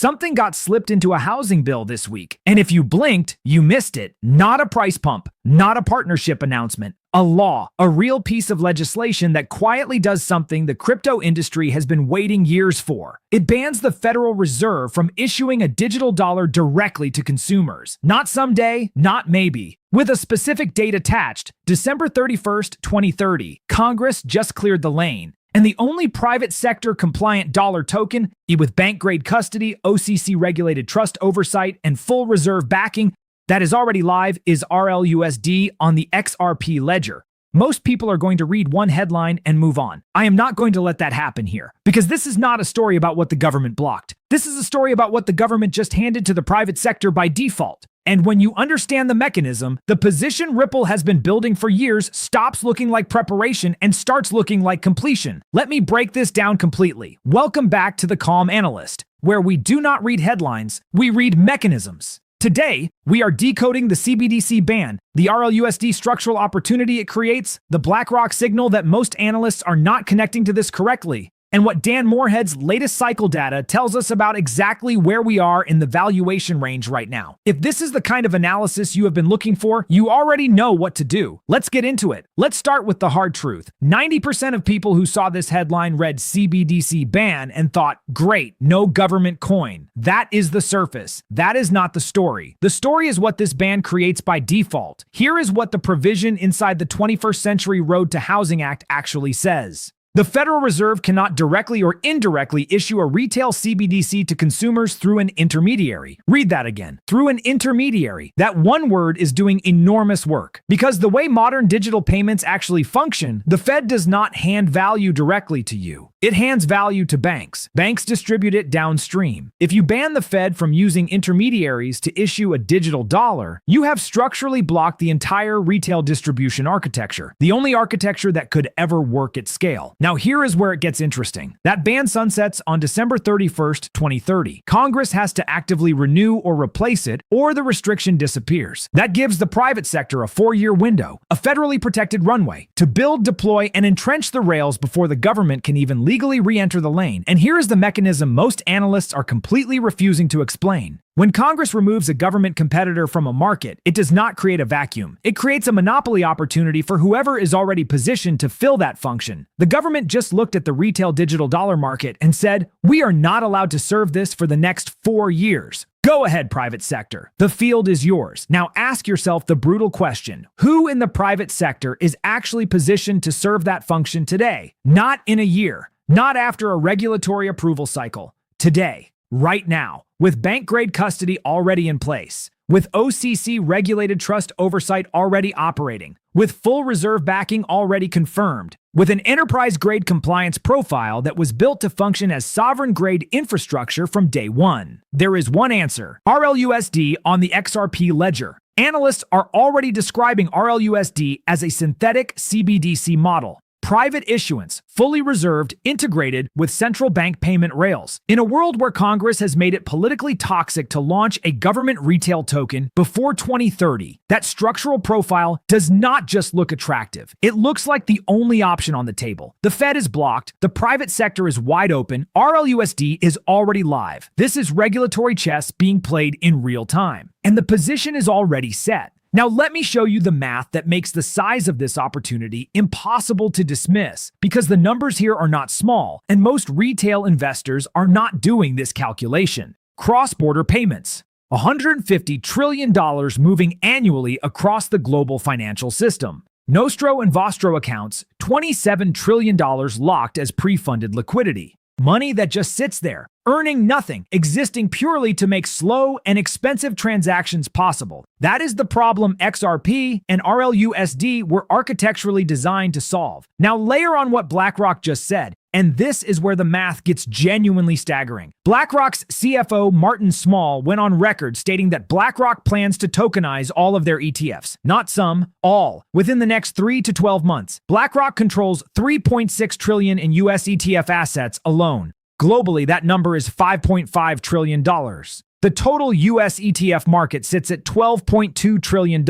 Something got slipped into a housing bill this week, and if you blinked, you missed it. Not a price pump, not a partnership announcement. A law, a real piece of legislation that quietly does something the crypto industry has been waiting years for. It bans the Federal Reserve from issuing a digital dollar directly to consumers. Not someday, not maybe. With a specific date attached, December 31st, 2030, Congress just cleared the lane. And the only private sector compliant dollar token, with bank-grade custody, OCC-regulated trust oversight, and full reserve backing, that is already live is RLUSD on the XRP ledger. Most people are going to read one headline and move on. I am not going to let that happen here, because this is not a story about what the government blocked. This is a story about what the government just handed to the private sector by default. And when you understand the mechanism, the position Ripple has been building for years stops looking like preparation and starts looking like completion. Let me break this down completely. Welcome back to The Calm Analyst, where we do not read headlines, we read mechanisms. Today, we are decoding the CBDC ban, the RLUSD structural opportunity it creates, the BlackRock signal that most analysts are not connecting to this correctly, and what Dan Morehead's latest cycle data tells us about exactly where we are in the valuation range right now. If this is the kind of analysis you have been looking for, you already know what to do. Let's get into it. Let's start with the hard truth. 90% of people who saw this headline read CBDC ban and thought, great, no government coin. That is the surface. That is not the story. The story is what this ban creates by default. Here is what the provision inside the 21st Century Road to Housing Act actually says. The Federal Reserve cannot directly or indirectly issue a retail CBDC to consumers through an intermediary. Read that again. Through an intermediary. That one word is doing enormous work. Because the way modern digital payments actually function, the Fed does not hand value directly to you. It hands value to banks. Banks distribute it downstream. If you ban the Fed from using intermediaries to issue a digital dollar, you have structurally blocked the entire retail distribution architecture, the only architecture that could ever work at scale. Now here is where it gets interesting. That ban sunsets on December 31st, 2030. Congress has to actively renew or replace it, or the restriction disappears. That gives the private sector a 4-year window, a federally protected runway, to build, deploy, and entrench the rails before the government can even legally re-enter the lane. And here is the mechanism most analysts are completely refusing to explain. When Congress removes a government competitor from a market, it does not create a vacuum. It creates a monopoly opportunity for whoever is already positioned to fill that function. The government just looked at the retail digital dollar market and said, we are not allowed to serve this for the next 4 years. Go ahead, private sector. The field is yours. Now ask yourself the brutal question. Who in the private sector is actually positioned to serve that function today? Not in a year. Not after a regulatory approval cycle. Today. Right now. With bank-grade custody already in place, with OCC-regulated trust oversight already operating, with full reserve backing already confirmed, with an enterprise-grade compliance profile that was built to function as sovereign-grade infrastructure from day one. There is one answer: RLUSD on the XRP ledger. Analysts are already describing RLUSD as a synthetic CBDC model. Private issuance, fully reserved, integrated with central bank payment rails. In a world where Congress has made it politically toxic to launch a government retail token before 2030, that structural profile does not just look attractive. It looks like the only option on the table. The Fed is blocked, the private sector is wide open, RLUSD is already live. This is regulatory chess being played in real time. And the position is already set. Now let me show you the math that makes the size of this opportunity impossible to dismiss, because the numbers here are not small, and most retail investors are not doing this calculation. Cross-border payments. $150 trillion moving annually across the global financial system. Nostro and Vostro accounts, $27 trillion locked as pre-funded liquidity. Money that just sits there, earning nothing, existing purely to make slow and expensive transactions possible. That is the problem XRP and RLUSD were architecturally designed to solve. Now layer on what BlackRock just said, and this is where the math gets genuinely staggering. BlackRock's CFO Martin Small went on record stating that BlackRock plans to tokenize all of their ETFs. Not some, all, within the next 3 to 12 months. BlackRock controls $3.6 trillion in US ETF assets alone. Globally, that number is $5.5 trillion. The total US ETF market sits at $12.2 trillion.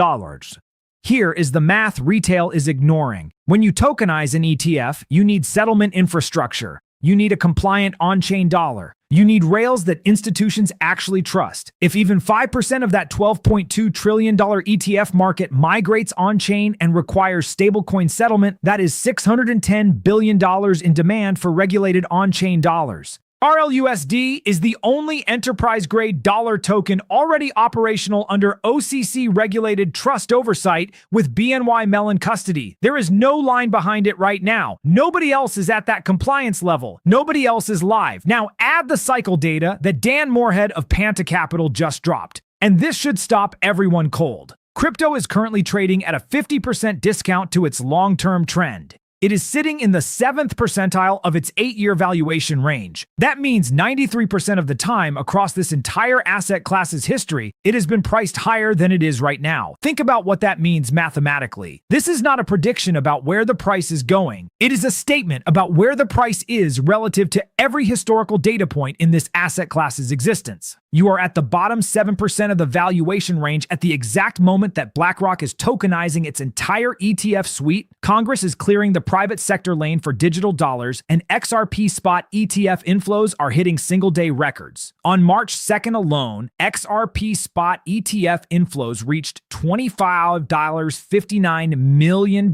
Here is the math retail is ignoring. When you tokenize an ETF, you need settlement infrastructure. You need a compliant on-chain dollar. You need rails that institutions actually trust. If even 5% of that $12.2 trillion ETF market migrates on-chain and requires stablecoin settlement, that is $610 billion in demand for regulated on-chain dollars. RLUSD is the only enterprise-grade dollar token already operational under OCC-regulated trust oversight with BNY Mellon custody. There is no line behind it right now. Nobody else is at that compliance level. Nobody else is live. Now add the cycle data that Dan Moorhead of Panta Capital just dropped, and this should stop everyone cold. Crypto is currently trading at a 50% discount to its long-term trend. It is sitting in the 7th percentile of its 8-year valuation range. That means 93% of the time across this entire asset class's history, it has been priced higher than it is right now. Think about what that means mathematically. This is not a prediction about where the price is going. It is a statement about where the price is relative to every historical data point in this asset class's existence. You are at the bottom 7% of the valuation range at the exact moment that BlackRock is tokenizing its entire ETF suite. Congress is clearing the private sector lane for digital dollars, and XRP spot ETF inflows are hitting single-day records. On March 2nd alone, XRP spot ETF inflows reached $25.59 million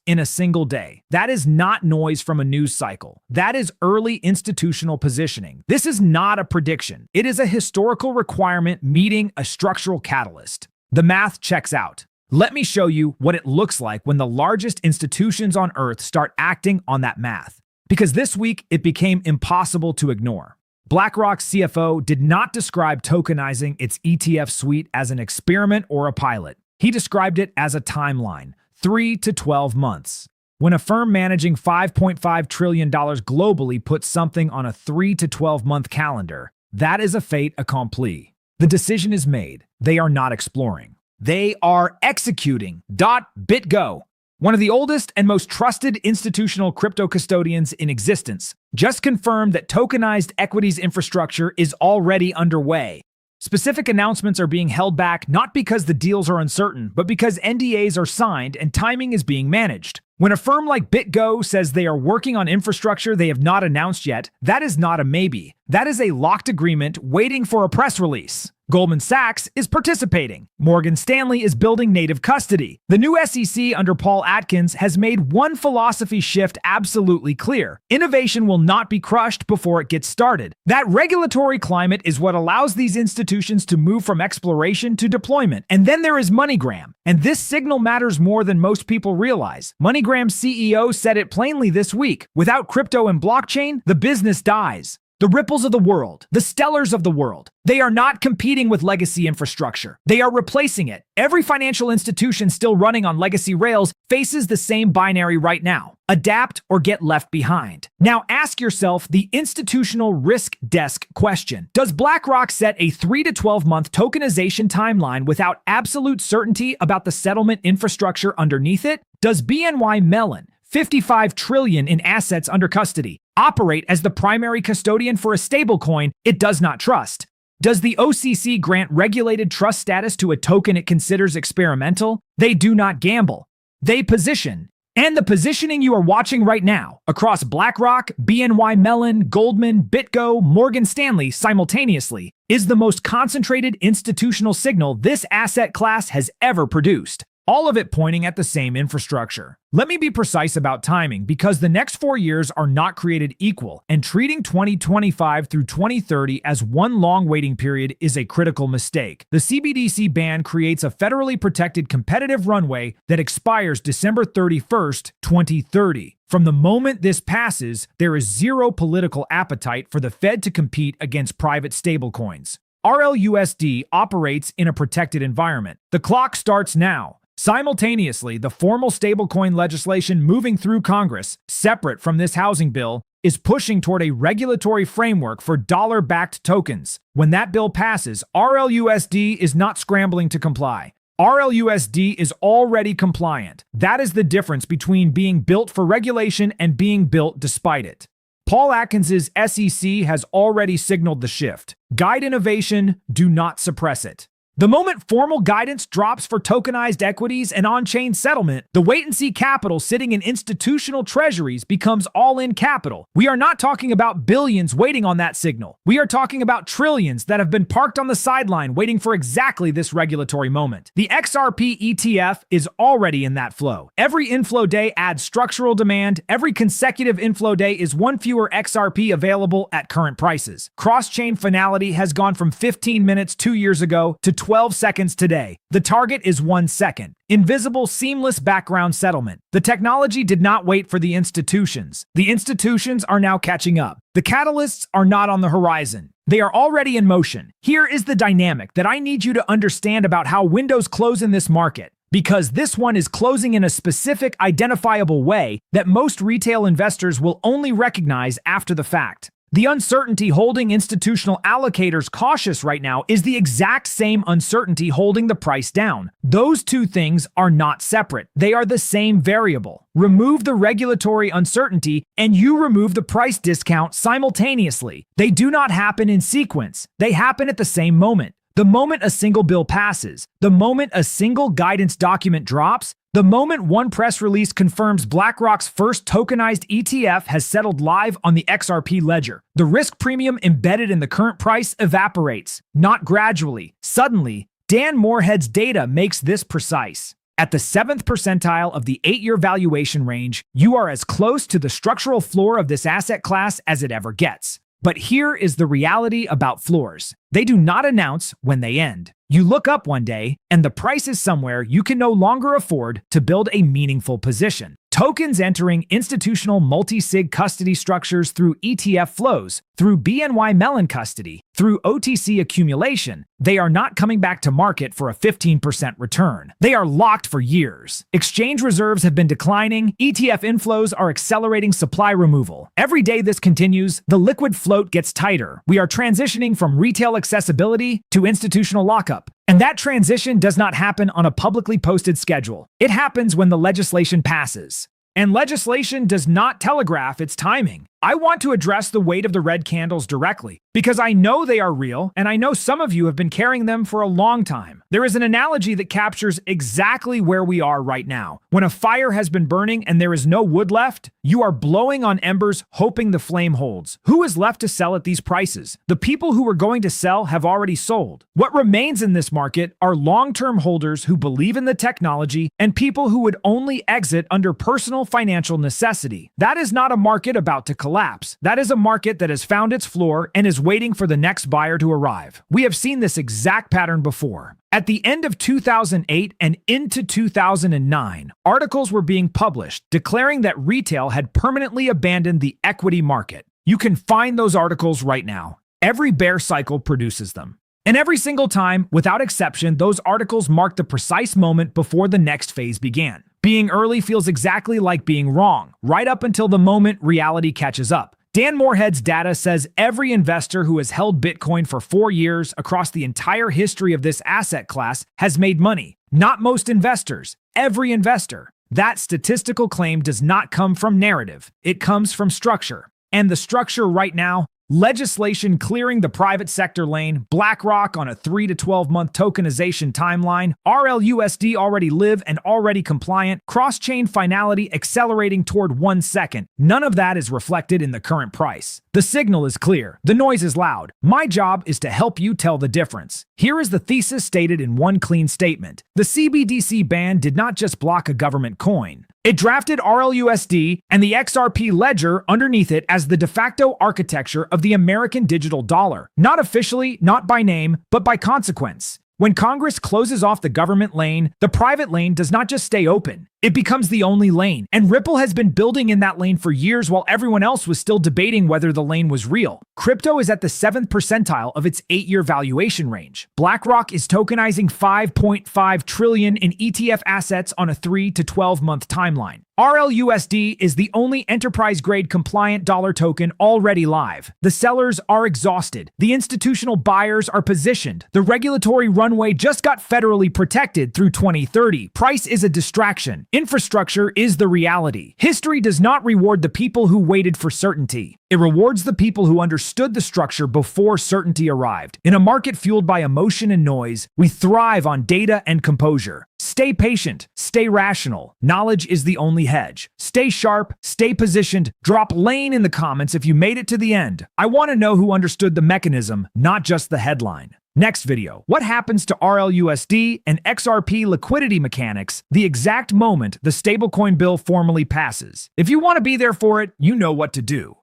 in a single day. That is not noise from a news cycle. That is early institutional positioning. This is not a prediction. It is a historical requirement meeting a structural catalyst. The math checks out. Let me show you what it looks like when the largest institutions on Earth start acting on that math. Because this week, it became impossible to ignore. BlackRock's CFO did not describe tokenizing its ETF suite as an experiment or a pilot. He described it as a timeline, 3 to 12 months. When a firm managing $5.5 trillion globally puts something on a 3 to 12-month calendar, that is a fait accompli. The decision is made. They are not exploring. They are executing. BitGo, one of the oldest and most trusted institutional crypto custodians in existence, just confirmed that tokenized equities infrastructure is already underway. Specific announcements are being held back not because the deals are uncertain, but because NDAs are signed and timing is being managed. When a firm like BitGo says they are working on infrastructure they have not announced yet, that is not a maybe. That is a locked agreement waiting for a press release. Goldman Sachs is participating. Morgan Stanley is building native custody. The new SEC under Paul Atkins has made one philosophy shift absolutely clear. Innovation will not be crushed before it gets started. That regulatory climate is what allows these institutions to move from exploration to deployment. And then there is MoneyGram. And this signal matters more than most people realize. MoneyGram's CEO said it plainly this week. Without crypto and blockchain, the business dies. The Ripples of the world, the Stellars of the world, they are not competing with legacy infrastructure. They are replacing it. Every financial institution still running on legacy rails faces the same binary right now. Adapt or get left behind. Now ask yourself the institutional risk desk question. Does BlackRock set a 3 to 12-month tokenization timeline without absolute certainty about the settlement infrastructure underneath it? Does BNY Mellon, $55 trillion in assets under custody, operate as the primary custodian for a stablecoin it does not trust? Does the OCC grant regulated trust status to a token it considers experimental? They do not gamble. They position. And the positioning you are watching right now across BlackRock, BNY Mellon, Goldman, BitGo, Morgan Stanley simultaneously is the most concentrated institutional signal this asset class has ever produced. All of it pointing at the same infrastructure. Let me be precise about timing because the next 4 years are not created equal, and treating 2025 through 2030 as one long waiting period is a critical mistake. The CBDC ban creates a federally protected competitive runway that expires December 31st, 2030. From the moment this passes, there is zero political appetite for the Fed to compete against private stablecoins. RLUSD operates in a protected environment. The clock starts now. Simultaneously, the formal stablecoin legislation moving through Congress, separate from this housing bill, is pushing toward a regulatory framework for dollar-backed tokens. When that bill passes, RLUSD is not scrambling to comply. RLUSD is already compliant. That is the difference between being built for regulation and being built despite it. Paul Atkins' SEC has already signaled the shift. Guide innovation, do not suppress it. The moment formal guidance drops for tokenized equities and on-chain settlement, the wait-and-see capital sitting in institutional treasuries becomes all-in capital. We are not talking about billions waiting on that signal. We are talking about trillions that have been parked on the sideline waiting for exactly this regulatory moment. The XRP ETF is already in that flow. Every inflow day adds structural demand. Every consecutive inflow day is one fewer XRP available at current prices. Cross-chain finality has gone from 15 minutes 2 years ago to 12 seconds today. The target is 1 second. Invisible, seamless background settlement. The technology did not wait for the institutions. The institutions are now catching up. The catalysts are not on the horizon. They are already in motion. Here is the dynamic that I need you to understand about how windows close in this market, because this one is closing in a specific, identifiable way that most retail investors will only recognize after the fact. The uncertainty holding institutional allocators cautious right now is the exact same uncertainty holding the price down. Those two things are not separate. They are the same variable. Remove the regulatory uncertainty and you remove the price discount simultaneously. They do not happen in sequence. They happen at the same moment. The moment a single bill passes, the moment a single guidance document drops, the moment one press release confirms BlackRock's first tokenized ETF has settled live on the XRP ledger, the risk premium embedded in the current price evaporates. Not gradually, suddenly. Dan Morehead's data makes this precise. At the 7th percentile of the 8-year valuation range, you are as close to the structural floor of this asset class as it ever gets. But here is the reality about floors. They do not announce when they end. You look up one day, and the price is somewhere you can no longer afford to build a meaningful position. Tokens entering institutional multi-sig custody structures through ETF flows, through BNY Mellon custody, through OTC accumulation, they are not coming back to market for a 15% return. They are locked for years. Exchange reserves have been declining, ETF inflows are accelerating supply removal. Every day this continues, the liquid float gets tighter. We are transitioning from retail accessibility to institutional lockup. And that transition does not happen on a publicly posted schedule. It happens when the legislation passes. And legislation does not telegraph its timing. I want to address the weight of the red candles directly, because I know they are real, and I know some of you have been carrying them for a long time. There is an analogy that captures exactly where we are right now. When a fire has been burning and there is no wood left, you are blowing on embers hoping the flame holds. Who is left to sell at these prices? The people who were going to sell have already sold. What remains in this market are long-term holders who believe in the technology and people who would only exit under personal financial necessity. That is not a market about to collapse. That is a market that has found its floor and is waiting for the next buyer to arrive. We have seen this exact pattern before. At the end of 2008 and into 2009, articles were being published declaring that retail had permanently abandoned the equity market. You can find those articles right now. Every bear cycle produces them. And every single time, without exception, those articles mark the precise moment before the next phase began. Being early feels exactly like being wrong, right up until the moment reality catches up. Dan Morehead's data says every investor who has held Bitcoin for 4 years across the entire history of this asset class has made money. Not most investors, every investor. That statistical claim does not come from narrative. It comes from structure. And the structure right now, legislation clearing the private sector lane, BlackRock on a 3 to 12 month tokenization timeline, RLUSD already live and already compliant, cross-chain finality accelerating toward 1 second. None of that is reflected in the current price. The signal is clear. The noise is loud. My job is to help you tell the difference. Here is the thesis stated in one clean statement. The CBDC ban did not just block a government coin. It drafted RLUSD and the XRP ledger underneath it as the de facto architecture of the American digital dollar. Not officially, not by name, but by consequence. When Congress closes off the government lane, the private lane does not just stay open. It becomes the only lane, and Ripple has been building in that lane for years while everyone else was still debating whether the lane was real. Crypto is at the 7th percentile of its 8-year valuation range. BlackRock is tokenizing $5.5 trillion in ETF assets on a 3 to 12-month timeline. RLUSD is the only enterprise-grade compliant dollar token already live. The sellers are exhausted. The institutional buyers are positioned. The regulatory runway just got federally protected through 2030. Price is a distraction. Infrastructure is the reality. History does not reward the people who waited for certainty. It rewards the people who understood the structure before certainty arrived. In a market fueled by emotion and noise, we thrive on data and composure. Stay patient, stay rational. Knowledge is the only hedge. Stay sharp, stay positioned. Drop lane in the comments if you made it to the end. I want to know who understood the mechanism, not just the headline. Next video, what happens to RLUSD and XRP liquidity mechanics the exact moment the stablecoin bill formally passes? If you want to be there for it, you know what to do.